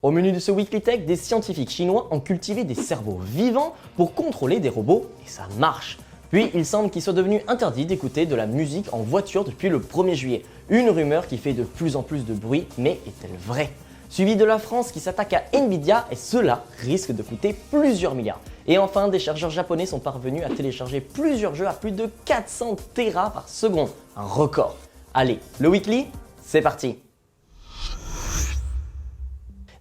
Au menu de ce Weekly Tech, des scientifiques chinois ont cultivé des cerveaux vivants pour contrôler des robots et ça marche. Puis il semble qu'il soit devenu interdit d'écouter de la musique en voiture depuis le 1er juillet. Une rumeur qui fait de plus en plus de bruit, mais est-elle vraie? Suivi de la France qui s'attaque à Nvidia et cela risque de coûter plusieurs milliards. Et enfin, des chercheurs japonais sont parvenus à télécharger plusieurs jeux à plus de 400 Tera par seconde, un record. Allez, le Weekly, c'est parti!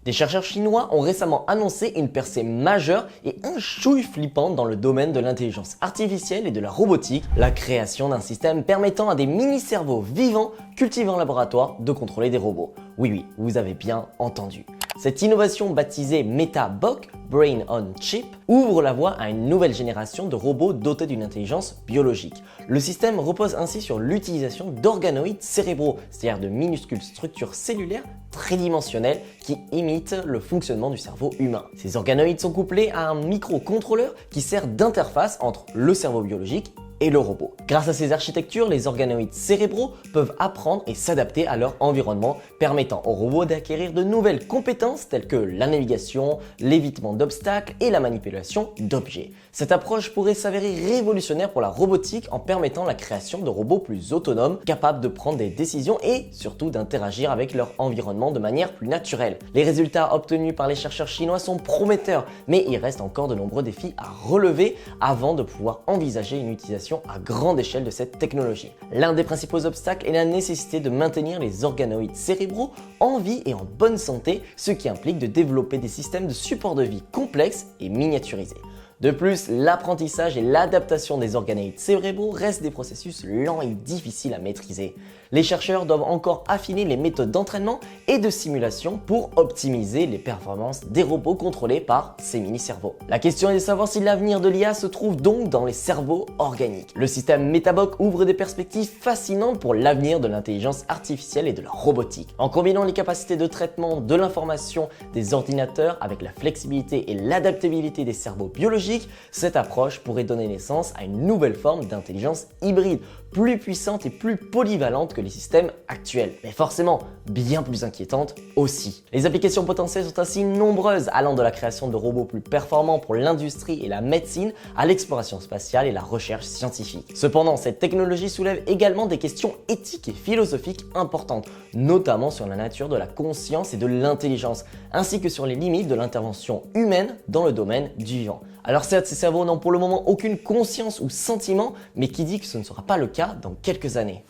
Des chercheurs chinois ont récemment annoncé une percée majeure et un chouille flippante dans le domaine de l'intelligence artificielle et de la robotique, la création d'un système permettant à des mini-cerveaux vivants cultivés en laboratoire de contrôler des robots. Oui, vous avez bien entendu. Cette innovation baptisée MetaBoc, Brain on Chip, ouvre la voie à une nouvelle génération de robots dotés d'une intelligence biologique. Le système repose ainsi sur l'utilisation d'organoïdes cérébraux, c'est-à-dire de minuscules structures cellulaires tridimensionnelles qui imitent le fonctionnement du cerveau humain. Ces organoïdes sont couplés à un microcontrôleur qui sert d'interface entre le cerveau biologique et le robot. Grâce à ces architectures, les organoïdes cérébraux peuvent apprendre et s'adapter à leur environnement, permettant au robot d'acquérir de nouvelles compétences telles que la navigation, l'évitement d'obstacles et la manipulation d'objets. Cette approche pourrait s'avérer révolutionnaire pour la robotique en permettant la création de robots plus autonomes, capables de prendre des décisions et surtout d'interagir avec leur environnement de manière plus naturelle. Les résultats obtenus par les chercheurs chinois sont prometteurs, mais il reste encore de nombreux défis à relever avant de pouvoir envisager une utilisation à grande échelle de cette technologie. L'un des principaux obstacles est la nécessité de maintenir les organoïdes cérébraux en vie et en bonne santé, ce qui implique de développer des systèmes de support de vie complexes et miniaturisés. De plus, l'apprentissage et l'adaptation des organoïdes cérébraux restent des processus lents et difficiles à maîtriser. Les chercheurs doivent encore affiner les méthodes d'entraînement et de simulation pour optimiser les performances des robots contrôlés par ces mini-cerveaux. La question est de savoir si l'avenir de l'IA se trouve donc dans les cerveaux organiques. Le système MetaBoc ouvre des perspectives fascinantes pour l'avenir de l'intelligence artificielle et de la robotique. En combinant les capacités de traitement de l'information des ordinateurs avec la flexibilité et l'adaptabilité des cerveaux biologiques, cette approche pourrait donner naissance à une nouvelle forme d'intelligence hybride, plus puissante et plus polyvalente que les systèmes actuels, mais forcément bien plus inquiétante aussi. Les applications potentielles sont ainsi nombreuses, allant de la création de robots plus performants pour l'industrie et la médecine à l'exploration spatiale et la recherche scientifique. Cependant, cette technologie soulève également des questions éthiques et philosophiques importantes, notamment sur la nature de la conscience et de l'intelligence, ainsi que sur les limites de l'intervention humaine dans le domaine du vivant. Alors certes, ces cerveaux n'ont pour le moment aucune conscience ou sentiment, mais qui dit que ce ne sera pas le cas dans quelques années.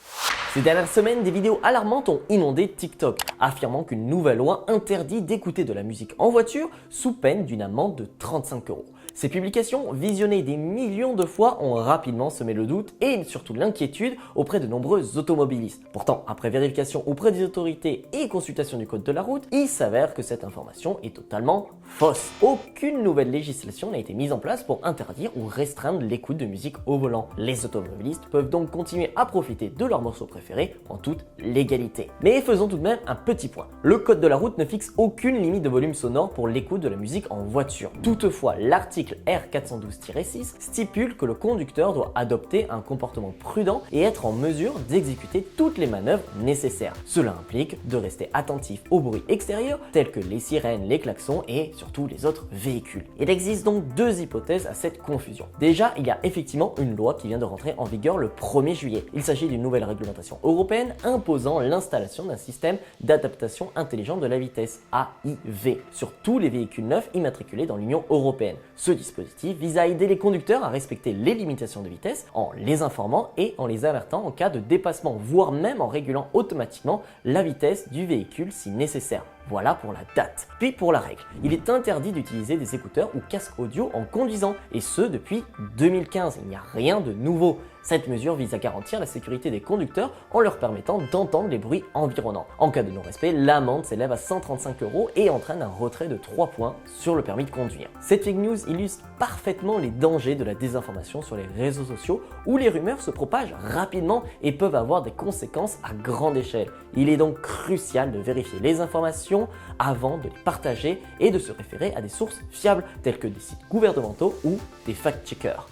Ces dernières semaines, des vidéos alarmantes ont inondé TikTok, affirmant qu'une nouvelle loi interdit d'écouter de la musique en voiture sous peine d'une amende de 35 €. Ces publications, visionnées des millions de fois, ont rapidement semé le doute et surtout l'inquiétude auprès de nombreux automobilistes. Pourtant, après vérification auprès des autorités et consultation du code de la route, il s'avère que cette information est totalement fausse. Aucune nouvelle législation n'a été mise en place pour interdire ou restreindre l'écoute de musique au volant. Les automobilistes peuvent donc continuer à profiter de leurs morceaux préférés en toute légalité. Mais faisons tout de même un petit point. Le code de la route ne fixe aucune limite de volume sonore pour l'écoute de la musique en voiture. Toutefois, l'article R412-6 stipule que le conducteur doit adopter un comportement prudent et être en mesure d'exécuter toutes les manœuvres nécessaires. Cela implique de rester attentif aux bruits extérieurs tels que les sirènes, les klaxons et surtout les autres véhicules. Il existe donc deux hypothèses à cette confusion. Déjà, il y a effectivement une loi qui vient de rentrer en vigueur le 1er juillet. Il s'agit d'une nouvelle réglementation européenne imposant l'installation d'un système d'adaptation intelligente de la vitesse, AIV, sur tous les véhicules neufs immatriculés dans l'Union européenne. Ce dispositif vise à aider les conducteurs à respecter les limitations de vitesse en les informant et en les alertant en cas de dépassement, voire même en régulant automatiquement la vitesse du véhicule si nécessaire. Voilà pour la date. Puis pour la règle, il est interdit d'utiliser des écouteurs ou casques audio en conduisant, et ce depuis 2015. Il n'y a rien de nouveau. Cette mesure vise à garantir la sécurité des conducteurs en leur permettant d'entendre les bruits environnants. En cas de non-respect, l'amende s'élève à 135 € et entraîne un retrait de 3 points sur le permis de conduire. Cette fake news illustre parfaitement les dangers de la désinformation sur les réseaux sociaux où les rumeurs se propagent rapidement et peuvent avoir des conséquences à grande échelle. Il est donc crucial de vérifier les informations avant de les partager et de se référer à des sources fiables telles que des sites gouvernementaux ou des fact-checkers.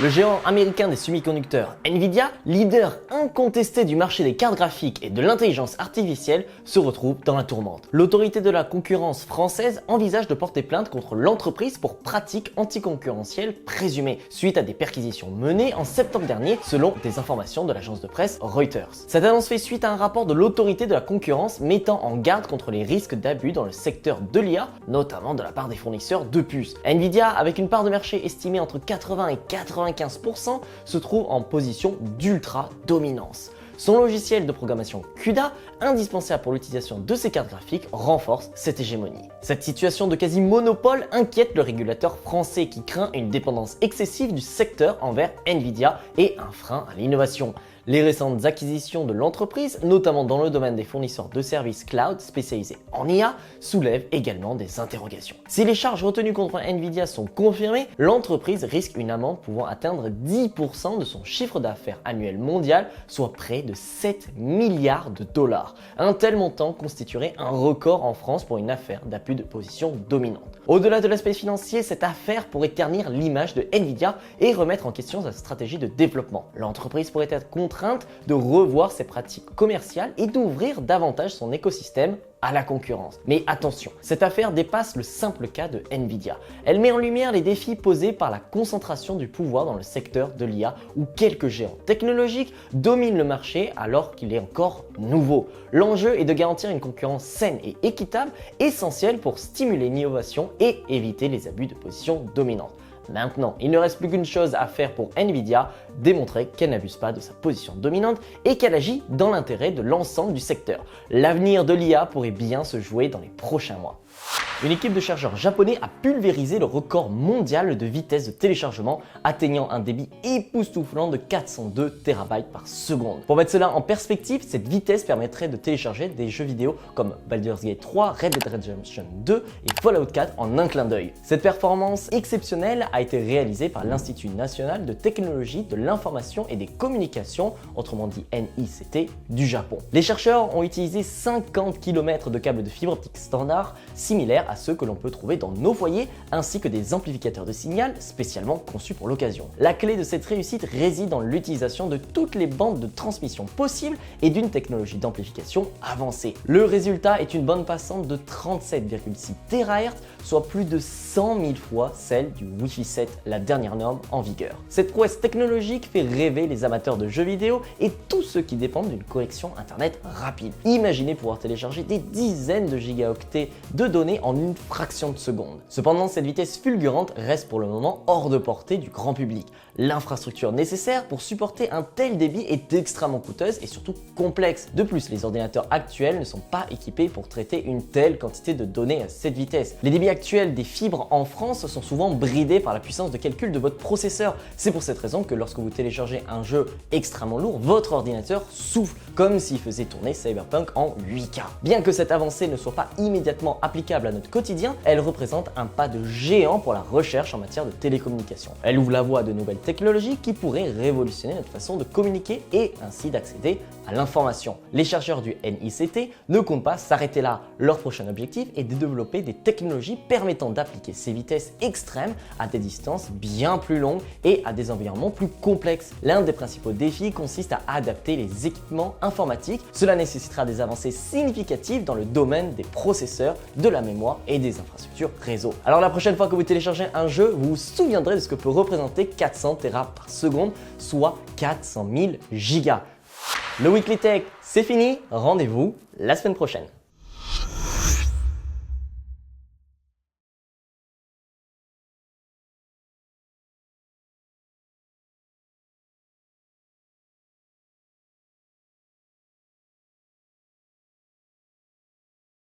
Le géant américain des semi-conducteurs Nvidia, leader incontesté du marché des cartes graphiques et de l'intelligence artificielle, se retrouve dans la tourmente. L'autorité de la concurrence française envisage de porter plainte contre l'entreprise pour pratiques anticoncurrentielles présumées, suite à des perquisitions menées en septembre dernier selon des informations de l'agence de presse Reuters. Cette annonce fait suite à un rapport de l'autorité de la concurrence mettant en garde contre les risques d'abus dans le secteur de l'IA, notamment de la part des fournisseurs de puces. Nvidia, avec une part de marché estimée entre 80 et 95%, se trouve en position d'ultra dominance. Son logiciel de programmation CUDA, indispensable pour l'utilisation de ses cartes graphiques, renforce cette hégémonie. Cette situation de quasi-monopole inquiète le régulateur français qui craint une dépendance excessive du secteur envers Nvidia et un frein à l'innovation. Les récentes acquisitions de l'entreprise, notamment dans le domaine des fournisseurs de services cloud spécialisés en IA, soulèvent également des interrogations. Si les charges retenues contre Nvidia sont confirmées, l'entreprise risque une amende pouvant atteindre 10% de son chiffre d'affaires annuel mondial, soit près de 7 milliards de dollars. Un tel montant constituerait un record en France pour une affaire d'abus de position dominante. Au-delà de l'aspect financier, cette affaire pourrait ternir l'image de Nvidia et remettre en question sa stratégie de développement. L'entreprise pourrait être contrainte de revoir ses pratiques commerciales et d'ouvrir davantage son écosystème à la concurrence. Mais attention, cette affaire dépasse le simple cas de Nvidia. Elle met en lumière les défis posés par la concentration du pouvoir dans le secteur de l'IA où quelques géants technologiques dominent le marché alors qu'il est encore nouveau. L'enjeu est de garantir une concurrence saine et équitable, essentielle pour stimuler l'innovation et éviter les abus de position dominante. Maintenant, il ne reste plus qu'une chose à faire pour Nvidia, démontrer qu'elle n'abuse pas de sa position dominante et qu'elle agit dans l'intérêt de l'ensemble du secteur. L'avenir de l'IA pourrait bien se jouer dans les prochains mois. Une équipe de chercheurs japonais a pulvérisé le record mondial de vitesse de téléchargement, atteignant un débit époustouflant de 402 TB par seconde. Pour mettre cela en perspective, cette vitesse permettrait de télécharger des jeux vidéo comme Baldur's Gate 3, Red Dead Redemption 2 et Fallout 4 en un clin d'œil. Cette performance exceptionnelle a été réalisée par l'Institut national de technologie de l'information et des communications, autrement dit NICT, du Japon. Les chercheurs ont utilisé 50 km de câbles de fibre optique standard, similaires à ceux que l'on peut trouver dans nos foyers, ainsi que des amplificateurs de signal spécialement conçus pour l'occasion. La clé de cette réussite réside dans l'utilisation de toutes les bandes de transmission possibles et d'une technologie d'amplification avancée. Le résultat est une bande passante de 37,6 THz, soit plus de 100 000 fois celle du Wi-Fi 7, la dernière norme en vigueur. Cette prouesse technologique fait rêver les amateurs de jeux vidéo et tous ceux qui dépendent d'une connexion internet rapide. Imaginez pouvoir télécharger des dizaines de gigaoctets de données en une fraction de seconde. Cependant, cette vitesse fulgurante reste pour le moment hors de portée du grand public. L'infrastructure nécessaire pour supporter un tel débit est extrêmement coûteuse et surtout complexe. De plus, les ordinateurs actuels ne sont pas équipés pour traiter une telle quantité de données à cette vitesse. Les débits actuels des fibres en France sont souvent bridés par la puissance de calcul de votre processeur. C'est pour cette raison que lorsque vous téléchargez un jeu extrêmement lourd, votre ordinateur souffle comme s'il faisait tourner Cyberpunk en 8K. Bien que cette avancée ne soit pas immédiatement applicable à notre quotidien, elle représente un pas de géant pour la recherche en matière de télécommunication. Elle ouvre la voie à de nouvelles technologies qui pourraient révolutionner notre façon de communiquer et ainsi d'accéder à l'information. Les chercheurs du NICT ne comptent pas s'arrêter là. Leur prochain objectif est de développer des technologies permettant d'appliquer ces vitesses extrêmes à des distances bien plus longues et à des environnements plus complexes. L'un des principaux défis consiste à adapter les équipements informatiques. Cela nécessitera des avancées significatives dans le domaine des processeurs, de la mémoire et des infrastructures réseau. Alors la prochaine fois que vous téléchargez un jeu, vous vous souviendrez de ce que peut représenter 400 Tera par seconde, soit 400 000 gigas. Le Weekly Tech, c'est fini. Rendez-vous la semaine prochaine.